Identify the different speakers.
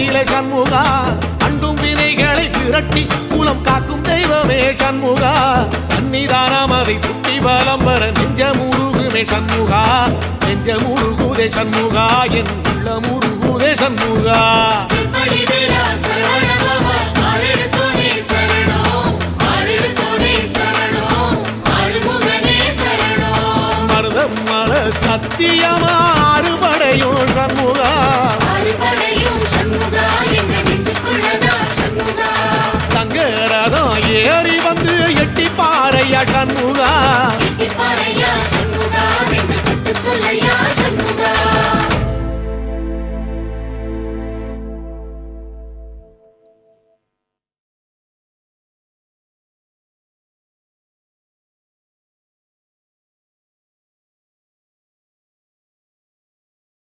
Speaker 1: நிலை சண்முகா அண்டும் வினைகளை விரட்டி குலம் காக்கும் தெய்வமே சண்முகா சன்னிதானம் அதை சுற்றி பலம் வர நெஞ்சமுருகுமே சண்முகா நெஞ்சமுருகுதே சண்முகா என் உள்ளமுருகுதே சண்முகா மருதமல சத்தியமா அறுபடையும் சண்முகா தங்கரதம் ஏறி வந்து எட்டி பாறையா சண்முகா